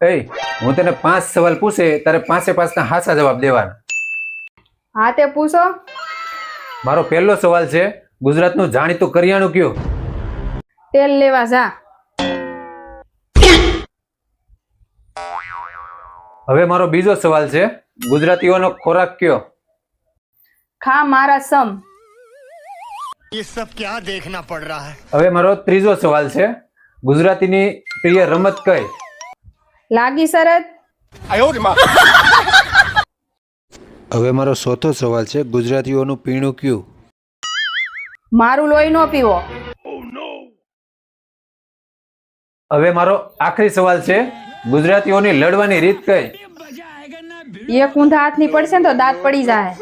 એ હું તને 5 સવાલ પૂછે તારે 5 ના હાચા જવાબ દેવાના. હા તે પૂછો. મારો પહેલો સવાલ છે, ગુજરાતનું જાણીતું કરિયાણું કયું? તેલ લેવા જા. હવે મારો બીજો સવાલ છે, ગુજરાતીઓનો ખોરાક કયો? ખા મારા સમ. ये सब क्या देखना पड़ रहा है। હવે મારો ત્રીજો સવાલ છે, ગુજરાતીની પ્રિય રમત કઈ? લાગી શરત. હવે મારો ચોથો સવાલ છે, ગુજરાતીઓનું પીણું કયું? મારું લોહી નો પીવો. હવે મારો આખરી સવાલ છે, ગુજરાતીઓની લડવાની રીત કઈ? એક ઊંધા હાથની પડશે ને તો દાંત પડી જાય.